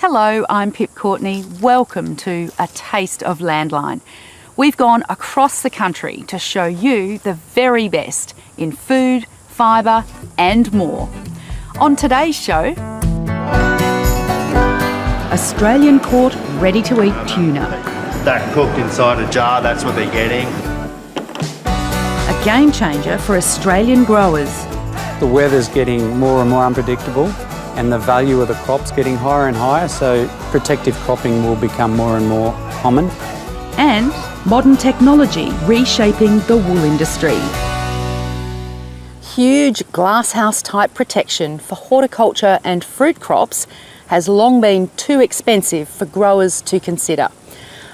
Hello, I'm Pip Courtney. Welcome to A Taste of Landline. We've gone across the country to show you the very best in food, fibre and more. On today's show, Australian caught ready-to-eat tuna. That cooked inside a jar, that's what they're getting. A game changer for Australian growers. The weather's getting more and more unpredictable and the value of the crop's getting higher and higher, so protective cropping will become more and more common. And modern technology reshaping the wool industry. Huge glasshouse type protection for horticulture and fruit crops has long been too expensive for growers to consider.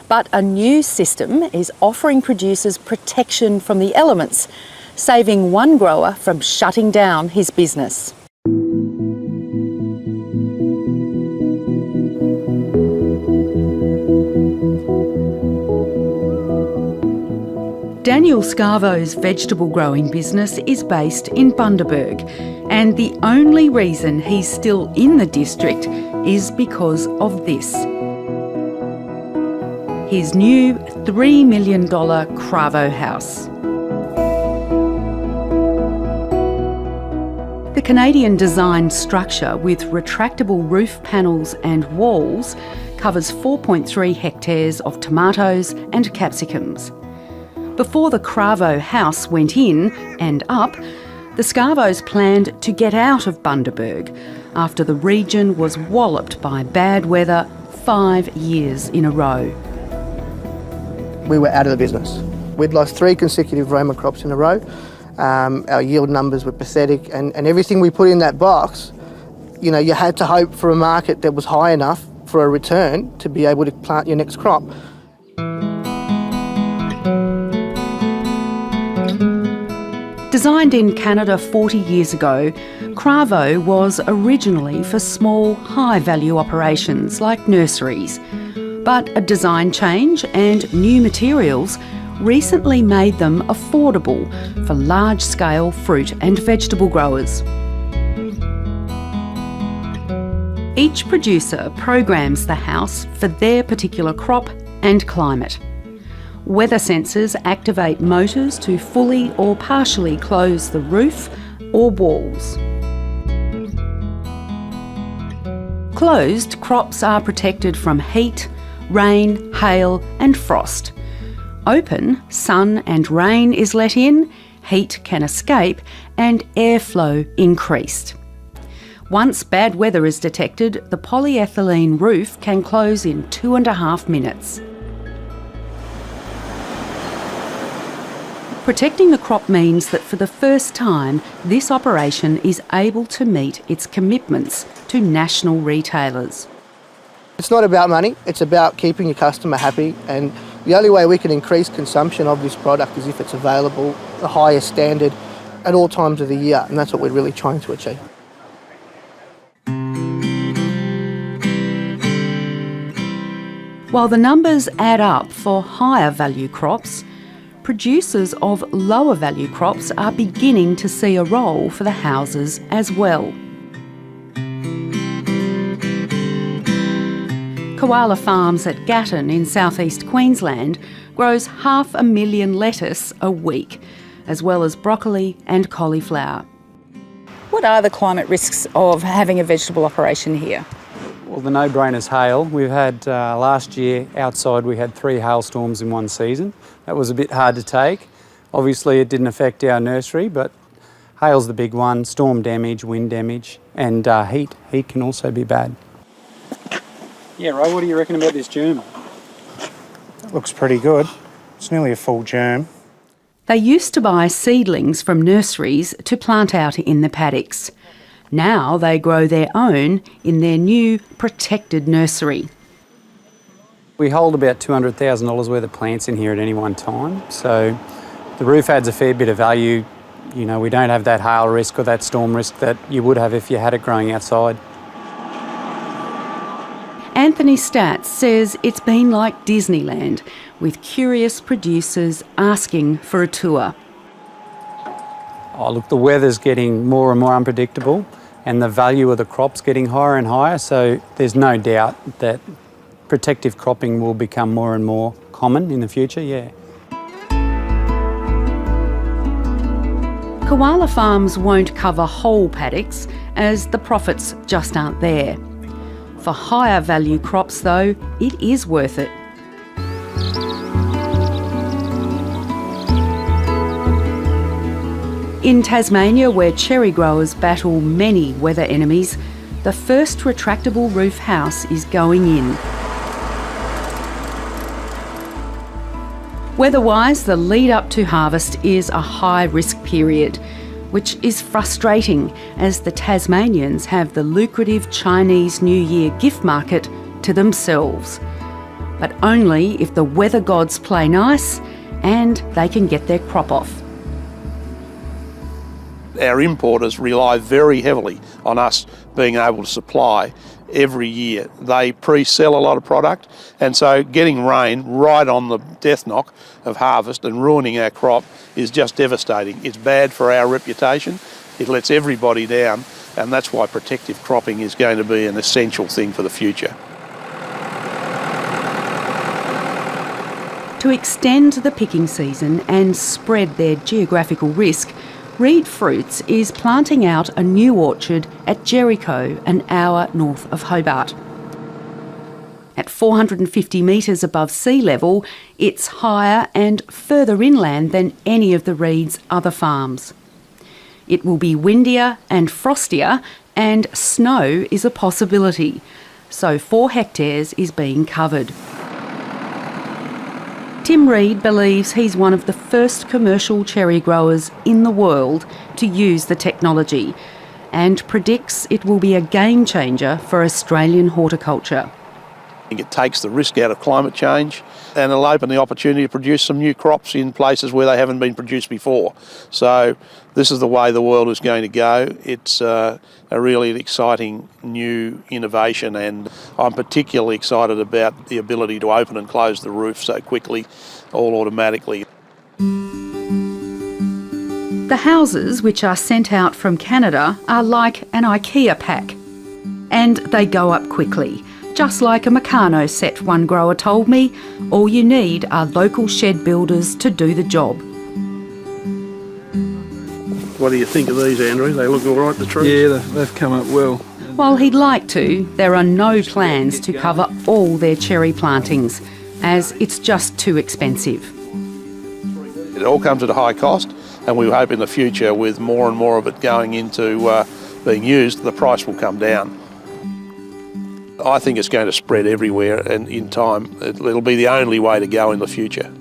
But a new system is offering producers protection from the elements, saving one grower from shutting down his business. Daniel Scarvo's vegetable growing business is based in Bundaberg, and the only reason he's still in the district is because of this. His new $3 million Cravo house. The Canadian-designed structure with retractable roof panels and walls covers 4.3 hectares of tomatoes and capsicums. Before the Cravo house went in and up, the Scarvos planned to get out of Bundaberg after the region was walloped by bad weather 5 years in a row. We were out of the business. We'd lost 3 consecutive Roma crops in a row. Our yield numbers were pathetic, and everything we put in that box, you had to hope for a market that was high enough for a return to be able to plant your next crop. Designed in Canada 40 years ago, Cravo was originally for small, high-value operations like nurseries. But a design change and new materials recently made them affordable for large-scale fruit and vegetable growers. Each producer programs the house for their particular crop and climate. Weather sensors activate motors to fully or partially close the roof or walls. Closed, crops are protected from heat, rain, hail and frost. Open, sun and rain is let in, heat can escape and airflow increased. Once bad weather is detected, the polyethylene roof can close in 2.5 minutes. Protecting the crop means that for the first time, this operation is able to meet its commitments to national retailers. It's not about money, it's about keeping your customer happy, and the only way we can increase consumption of this product is if it's available, the highest standard, at all times of the year, and that's what we're really trying to achieve. While the numbers add up for higher value crops, producers of lower value crops are beginning to see a role for the houses as well. Koala Farms at Gatton in southeast Queensland grows 500,000 lettuce a week, as well as broccoli and cauliflower. What are the climate risks of having a vegetable operation here? Well, the no-brainer's hail. We've had, last year outside we had 3 hailstorms in one season. That was a bit hard to take. Obviously it didn't affect our nursery, but hail's the big one, storm damage, wind damage and heat. Heat can also be bad. Yeah, Ray, what do you reckon about this germ? Looks pretty good. It's nearly a full germ. They used to buy seedlings from nurseries to plant out in the paddocks. Now they grow their own in their new protected nursery. We hold about $200,000 worth of plants in here at any one time, so the roof adds a fair bit of value. We don't have that hail risk or that storm risk that you would have if you had it growing outside. Anthony Statz says it's been like Disneyland, with curious producers asking for a tour. Oh, look, the weather's getting more and more unpredictable and the value of the crop's getting higher and higher, so there's no doubt that protective cropping will become more and more common in the future, yeah. Koala farms won't cover whole paddocks as the profits just aren't there. For higher value crops though, it is worth it. In Tasmania, where cherry growers battle many weather enemies, the first retractable roof house is going in. Weather-wise, the lead up to harvest is a high-risk period, which is frustrating as the Tasmanians have the lucrative Chinese New Year gift market to themselves. But only if the weather gods play nice and they can get their crop off. Our importers rely very heavily on us being able to supply every year. They pre-sell a lot of product, and so getting rain right on the death knock of harvest and ruining our crop is just devastating. It's bad for our reputation, it lets everybody down, and that's why protective cropping is going to be an essential thing for the future. To extend the picking season and spread their geographical risk, Reed Fruits is planting out a new orchard at Jericho, an hour north of Hobart. At 450 metres above sea level, it's higher and further inland than any of the Reed's other farms. It will be windier and frostier, and snow is a possibility, so 4 hectares is being covered. Tim Reed believes he's one of the first commercial cherry growers in the world to use the technology and predicts it will be a game changer for Australian horticulture. I think it takes the risk out of climate change and it'll open the opportunity to produce some new crops in places where they haven't been produced before. So this is the way the world is going to go. It's a really exciting new innovation, and I'm particularly excited about the ability to open and close the roof so quickly, all automatically. The houses, which are sent out from Canada, are like an IKEA pack, and they go up quickly. Just like a Meccano set, one grower told me, all you need are local shed builders to do the job. What do you think of these, Andrew? They look all right, the trees? Yeah, they've come up well. While he'd like to, there are no plans to cover all their cherry plantings, as it's just too expensive. It all comes at a high cost, and we hope in the future, with more and more of it going into being used, the price will come down. I think it's going to spread everywhere, and in time it'll be the only way to go in the future.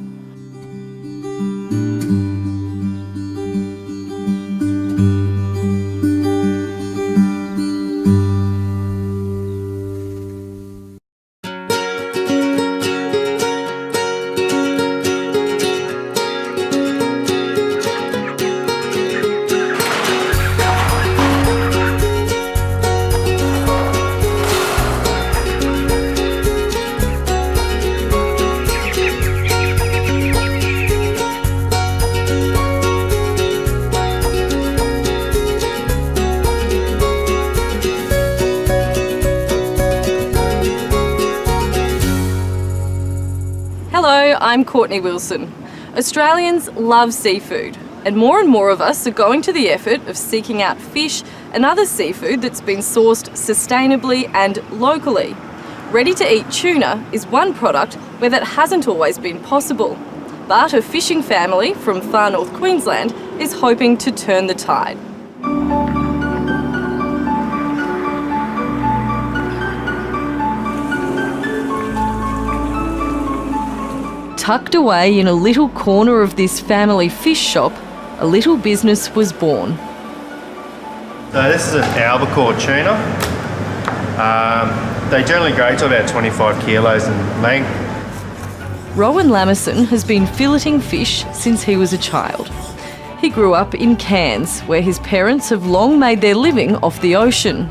Hello, I'm Courtney Wilson. Australians love seafood, and more of us are going to the effort of seeking out fish and other seafood that's been sourced sustainably and locally. Ready-to-eat tuna is one product where that hasn't always been possible, but a fishing family from far north Queensland is hoping to turn the tide. Tucked away in a little corner of this family fish shop, a little business was born. So this is an albacore tuna. They generally grow to about 25 kilos in length. Rowan Lamison has been filleting fish since he was a child. He grew up in Cairns, where his parents have long made their living off the ocean.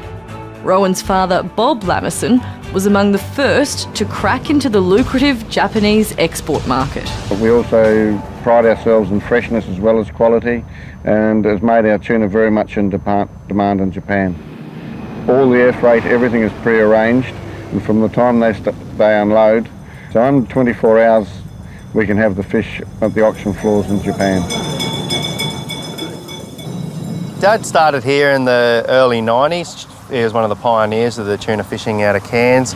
Rowan's father, Bob Lamison, was among the first to crack into the lucrative Japanese export market. We also pride ourselves in freshness as well as quality, and has made our tuna very much in demand in Japan. All the air freight, everything is pre-arranged, and from the time they unload, so under 24 hours we can have the fish at the auction floors in Japan. Dad started here in the early 90s. He was one of the pioneers of the tuna fishing out of cans.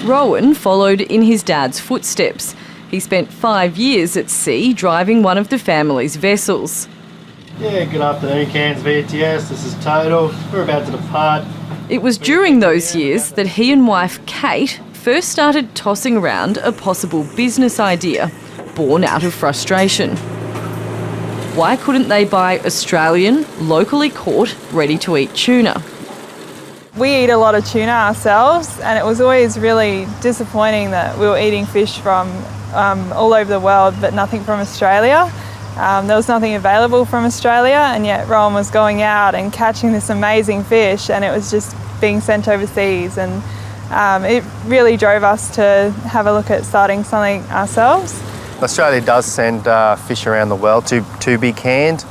Rowan followed in his dad's footsteps. He spent 5 years at sea driving one of the family's vessels. Yeah, good afternoon, Cairns VTS. This is Total. We're about to depart. It was during those years that he and wife Kate first started tossing around a possible business idea, born out of frustration. Why couldn't they buy Australian, locally caught, ready-to-eat tuna? We eat a lot of tuna ourselves, and it was always really disappointing that we were eating fish from all over the world, but nothing from Australia. There was nothing available from Australia, and yet Rowan was going out and catching this amazing fish, and it was just being sent overseas. And it really drove us to have a look at starting something ourselves. Australia does send fish around the world to be canned.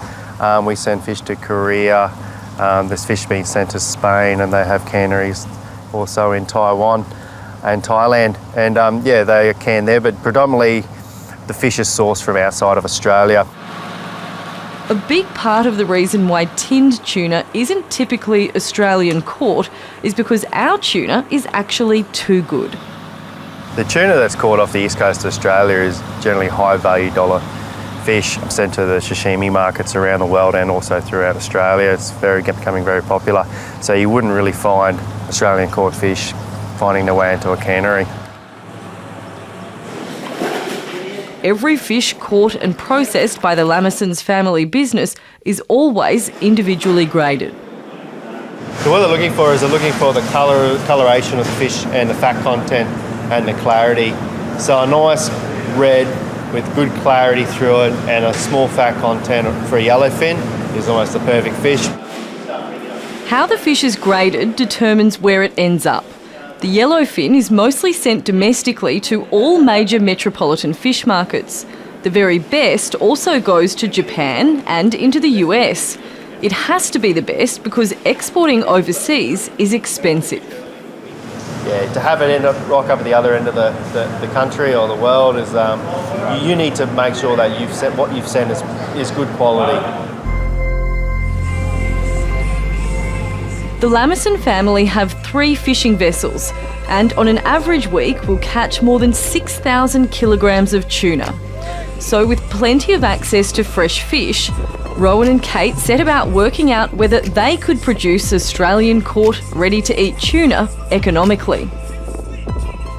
We send fish to Korea. There's fish being sent to Spain, and they have canneries also in Taiwan and Thailand. And yeah, they are canned there, but predominantly the fish is sourced from outside of Australia. A big part of the reason why tinned tuna isn't typically Australian caught is because our tuna is actually too good. The tuna that's caught off the east coast of Australia is generally high value dollar fish sent to the sashimi markets around the world and also throughout Australia. It's becoming very popular. So you wouldn't really find Australian caught fish finding their way into a cannery. Every fish caught and processed by the Lameson's family business is always individually graded. So what they're looking for is they're looking for the coloration of the fish and the fat content and the clarity. So a nice red with good clarity through it and a small fat content for a yellowfin is almost the perfect fish. How the fish is graded determines where it ends up. The yellowfin is mostly sent domestically to all major metropolitan fish markets. The very best also goes to Japan and into the US. It has to be the best because exporting overseas is expensive. Yeah, to have it end up right up at the other end of the country or the world is you need to make sure that what you've sent is good quality. The Lameson family have 3 fishing vessels and on an average week will catch more than 6,000 kilograms of tuna. So with plenty of access to fresh fish, Rowan and Kate set about working out whether they could produce Australian caught, ready-to-eat tuna economically.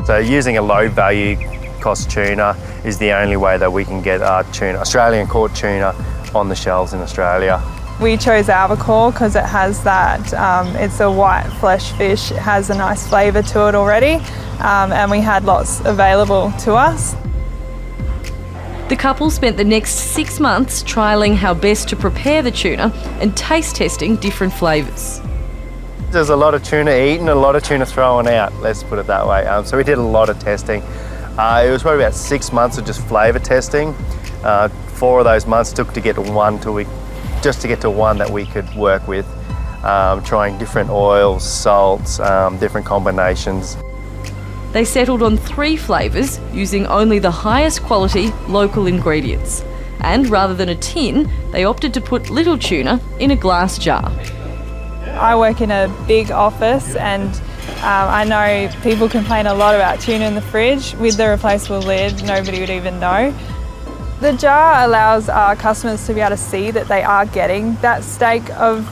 So using a low value cost tuna is the only way that we can get our tuna, Australian caught tuna, on the shelves in Australia. We chose albacore because it has that, it's a white flesh fish, it has a nice flavour to it already, and we had lots available to us. The couple spent the next 6 months trialling how best to prepare the tuna and taste testing different flavours. There's a lot of tuna eaten, a lot of tuna thrown out, let's put it that way. So we did a lot of testing. It was probably about 6 months of just flavour testing. 4 of those months took to get to one that we could work with, trying different oils, salts, different combinations. They settled on 3 flavours using only the highest quality local ingredients. And rather than a tin, they opted to put little tuna in a glass jar. I work in a big office and I know people complain a lot about tuna in the fridge. With the replaceable lid, nobody would even know. The jar allows our customers to be able to see that they are getting that steak of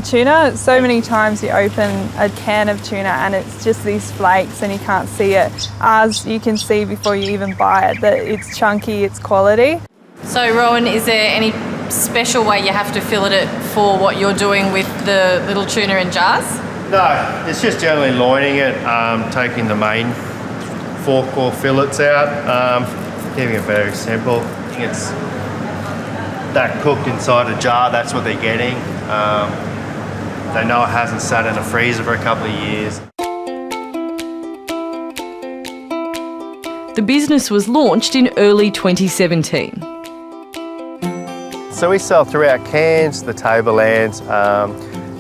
tuna. So many times you open a can of tuna and it's just these flakes and you can't see it. Ours, you can see before you even buy it that it's chunky, it's quality. So Rowan, is there any special way you have to fillet it for what you're doing with the little tuna in jars? No, it's just generally loining it, taking the main 4 core fillets out, keeping it very simple. It's that cooked inside a jar, that's what they're getting. They know it hasn't sat in a freezer for a couple of years. The business was launched in early 2017. So we sell throughout Cairns, the tablelands,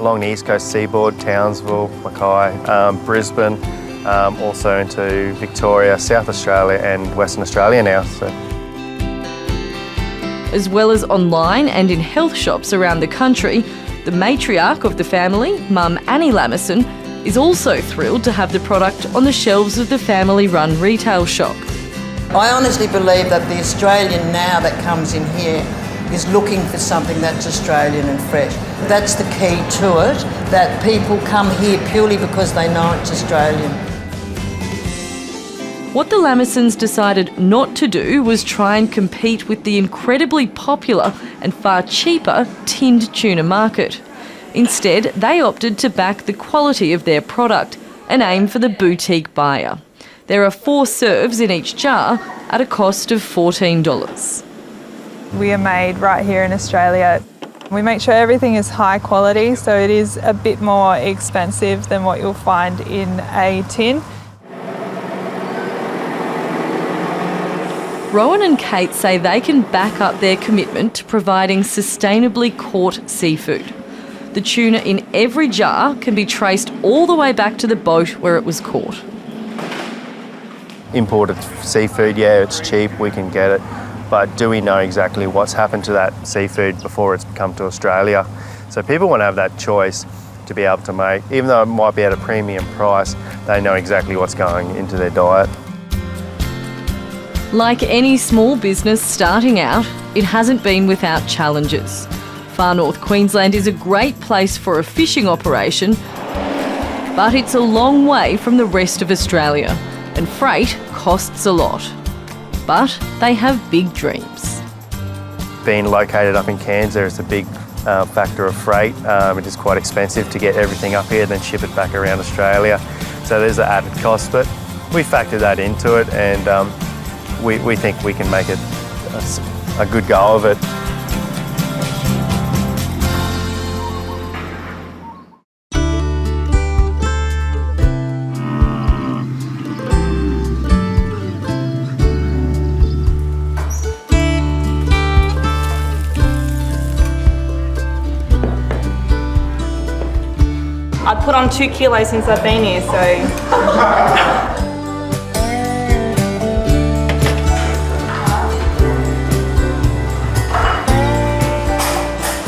along the east coast seaboard, Townsville, Mackay, Brisbane, also into Victoria, South Australia and Western Australia now. So. As well as online and in health shops around the country, the matriarch of the family, Mum Annie Lamison, is also thrilled to have the product on the shelves of the family-run retail shop. I honestly believe that the Australian now that comes in here is looking for something that's Australian and fresh. That's the key to it, that people come here purely because they know it's Australian. What the Lamisons decided not to do was try and compete with the incredibly popular and far cheaper tinned tuna market. Instead, they opted to back the quality of their product and aim for the boutique buyer. There are 4 serves in each jar at a cost of $14. We are made right here in Australia. We make sure everything is high quality, so it is a bit more expensive than what you'll find in a tin. Rowan and Kate say they can back up their commitment to providing sustainably caught seafood. The tuna in every jar can be traced all the way back to the boat where it was caught. Imported seafood, yeah, it's cheap, we can get it, but do we know exactly what's happened to that seafood before it's come to Australia? So people want to have that choice to be able to make, even though it might be at a premium price, they know exactly what's going into their diet. Like any small business starting out, it hasn't been without challenges. Far North Queensland is a great place for a fishing operation, but it's a long way from the rest of Australia, and freight costs a lot. But they have big dreams. Being located up in Cairns, there is a big factor of freight. It is quite expensive to get everything up here and then ship it back around Australia. So there's an added cost, but we factor that into it, and we think we can make it a good go of it. I've put on 2 kilos since I've been here, so.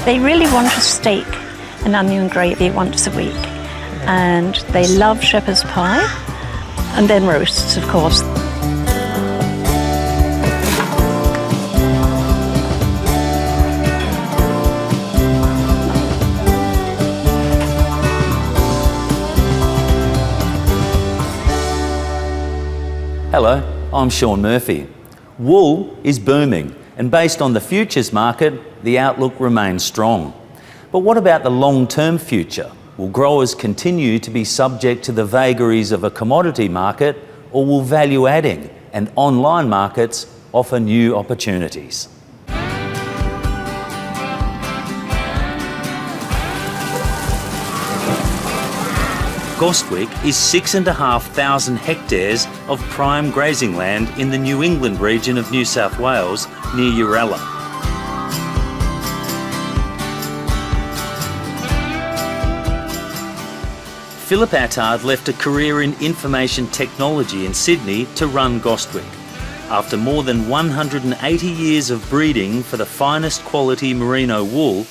They really want a steak and onion gravy once a week, and they love shepherd's pie, and then roasts, of course. Hello, I'm Sean Murphy. Wool is booming, and based on the futures market, the outlook remains strong. But what about the long-term future? Will growers continue to be subject to the vagaries of a commodity market, or will value-adding and online markets offer new opportunities? Gostwick is 6,500 hectares of prime grazing land in the New England region of New South Wales near Uralla. Philip Attard left a career in information technology in Sydney to run Gostwick. After more than 180 years of breeding for the finest quality merino wool,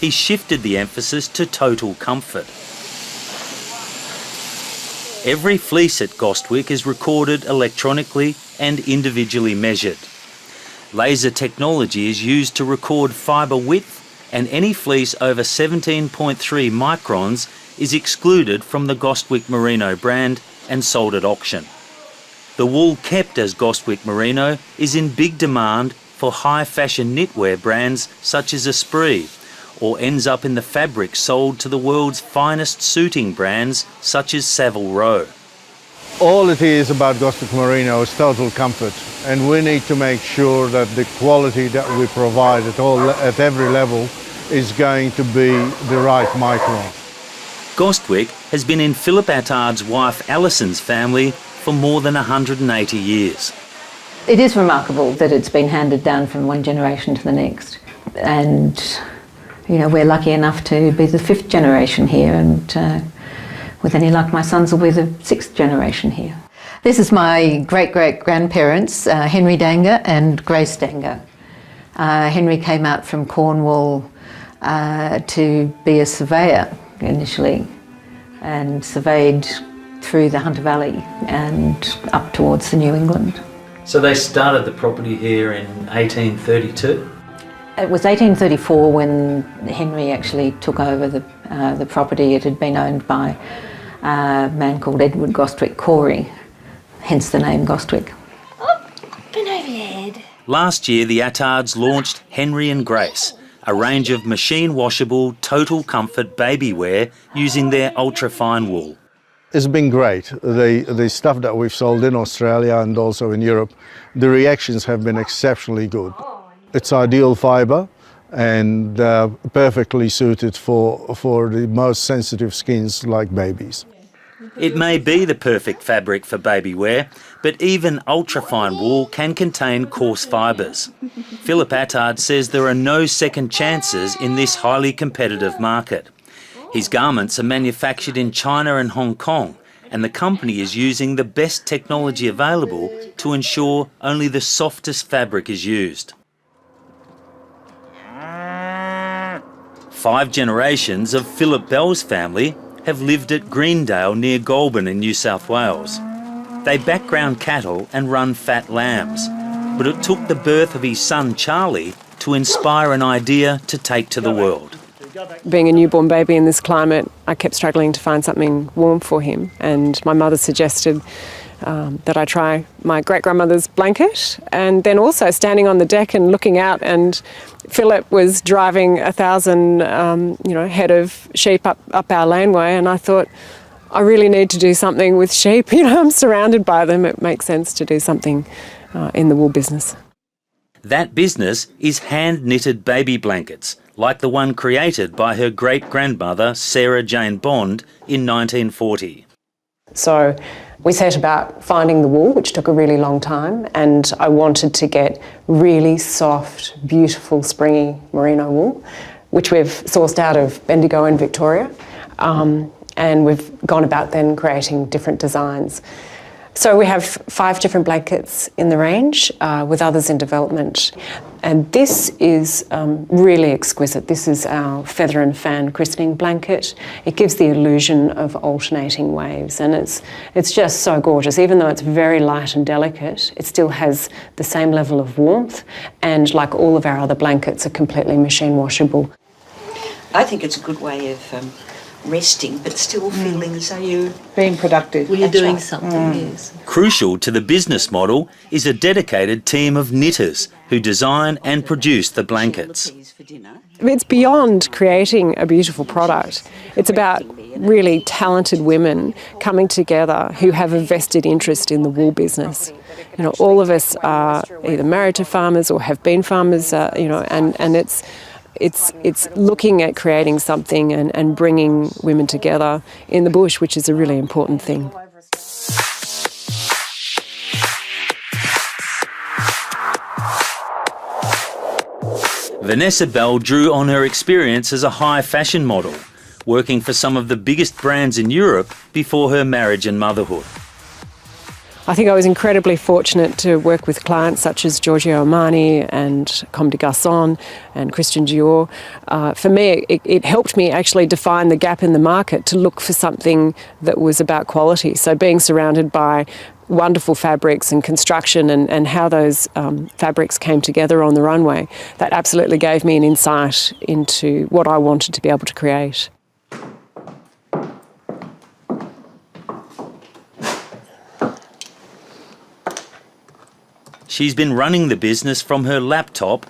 he shifted the emphasis to total comfort. Every fleece at Gostwick is recorded electronically and individually measured. Laser technology is used to record fibre width, and any fleece over 17.3 microns is excluded from the Gostwick Merino brand and sold at auction. The wool kept as Gostwick Merino is in big demand for high fashion knitwear brands such as Esprit, or ends up in the fabric sold to the world's finest suiting brands such as Savile Row. All it is about Gostwick Merino is total comfort, and we need to make sure that the quality that we provide at every level is going to be the right micron. Gostwick has been in Philip Attard's wife Alison's family for more than 180 years. It is remarkable that it's been handed down from one generation to the next, and You know, we're lucky enough to be the 5th generation here, and with any luck, my sons will be the 6th generation here. This is my great-great-grandparents, Henry Danger and Grace Danger. Henry came out from Cornwall to be a surveyor initially, and surveyed through the Hunter Valley and up towards the New England. So they started the property here in 1832? It was 1834 when Henry actually took over the property. It had been owned by a man called Edward Gostwick Corey, hence the name Gostwick. Been over your head. Last year, the Attards launched Henry and Grace, a range of machine-washable, total comfort baby wear using their ultra-fine wool. It's been great. The stuff that we've sold in Australia and also in Europe, the reactions have been exceptionally good. It's ideal fibre and perfectly suited for the most sensitive skins like babies. It may be the perfect fabric for baby wear, but even ultrafine wool can contain coarse fibres. Philip Attard says there are no second chances in this highly competitive market. His garments are manufactured in China and Hong Kong, and the company is using the best technology available to ensure only the softest fabric is used. 5 generations of Philip Bell's family have lived at Greendale near Goulburn in New South Wales. They background cattle and run fat lambs, but it took the birth of his son Charlie to inspire an idea to take to the world. Being a newborn baby in this climate, I kept struggling to find something warm for him, and my mother suggested that I try my great-grandmother's blanket, and then also standing on the deck and looking out, and Philip was driving 1,000 head of sheep up our laneway, and I thought, I really need to do something with sheep. You know, I'm surrounded by them. It makes sense to do something in the wool business. That business is hand-knitted baby blankets, like the one created by her great-grandmother Sarah Jane Bond in 1940. So we set about finding the wool, which took a really long time, and I wanted to get really soft, beautiful, springy merino wool, which we've sourced out of Bendigo in Victoria, and we've gone about then creating different designs. So we have 5 different blankets in the range, with others in development. And this is really exquisite. This is our feather and fan christening blanket. It gives the illusion of alternating waves, and it's just so gorgeous. Even though it's very light and delicate, it still has the same level of warmth, and like all of our other blankets, are completely machine washable. I think it's a good way of resting, but still feeling as though you're being productive. Well, you're doing something, yes. Crucial to the business model is a dedicated team of knitters who design and produce the blankets. It's beyond creating a beautiful product. It's about really talented women coming together who have a vested interest in the wool business. You know, all of us are either married to farmers or have been farmers, and it's looking at creating something and bringing women together in the bush, which is a really important thing. Vanessa Bell drew on her experience as a high fashion model, working for some of the biggest brands in Europe before her marriage and motherhood. I think I was incredibly fortunate to work with clients such as Giorgio Armani and Comme des Garçons and Christian Dior. For me, it helped me actually define the gap in the market to look for something that was about quality. So being surrounded by wonderful fabrics and construction and how those fabrics came together on the runway, that absolutely gave me an insight into what I wanted to be able to create. She's been running the business from her laptop.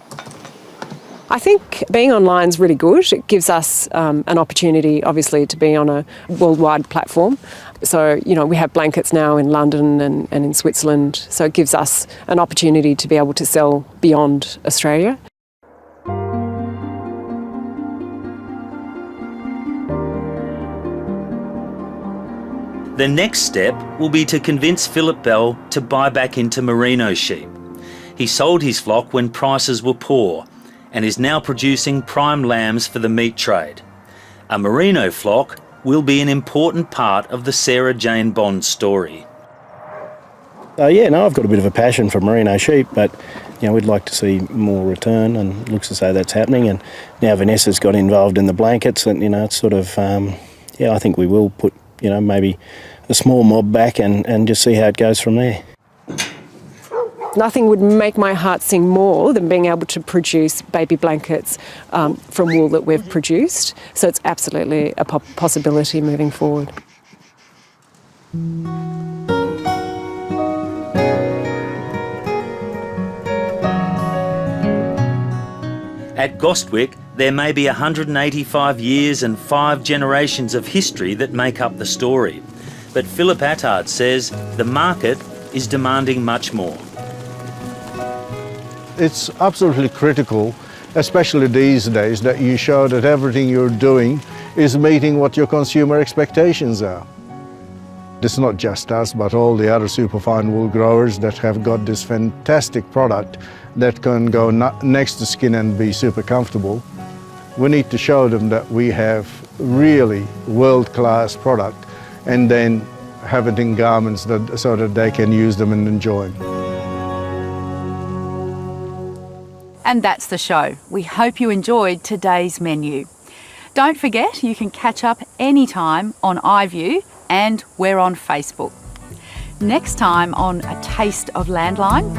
I think being online is really good. It gives us an opportunity, obviously, to be on a worldwide platform. So, you know, we have blankets now in London and in Switzerland, so it gives us an opportunity to be able to sell beyond Australia. The next step will be to convince Philip Bell to buy back into merino sheep. He sold his flock when prices were poor, and is now producing prime lambs for the meat trade. A merino flock will be an important part of the Sarah Jane Bond story. I've got a bit of a passion for merino sheep, but we'd like to see more return, and it looks as though that's happening. And now Vanessa's got involved in the blankets, and it's sort of, I think we will put, maybe a small mob back and just see how it goes from there. Nothing would make my heart sing more than being able to produce baby blankets from wool that we've produced. So it's absolutely a possibility moving forward. At Gostwick, there may be 185 years and 5 generations of history that make up the story. But Philip Attard says the market is demanding much more. It's absolutely critical, especially these days, that you show that everything you're doing is meeting what your consumer expectations are. It's not just us, but all the other superfine wool growers that have got this fantastic product that can go next to skin and be super comfortable. We need to show them that we have really world-class product, and then have it in garments so that they can use them and enjoy them. And that's the show. We hope you enjoyed today's menu. Don't forget, you can catch up anytime on iView, and we're on Facebook. Next time on A Taste of Landline,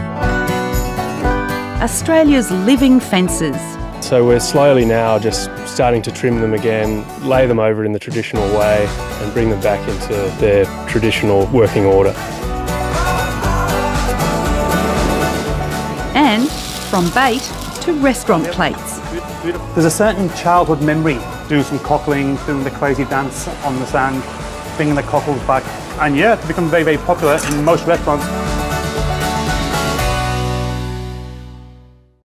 Australia's living fences. So we're slowly now just starting to trim them again, lay them over in the traditional way and bring them back into their traditional working order. And from bait to restaurant plates. There's a certain childhood memory, doing some cockling, doing the crazy dance on the sand, bringing the cockles back. And yeah, it's become very, very popular in most restaurants.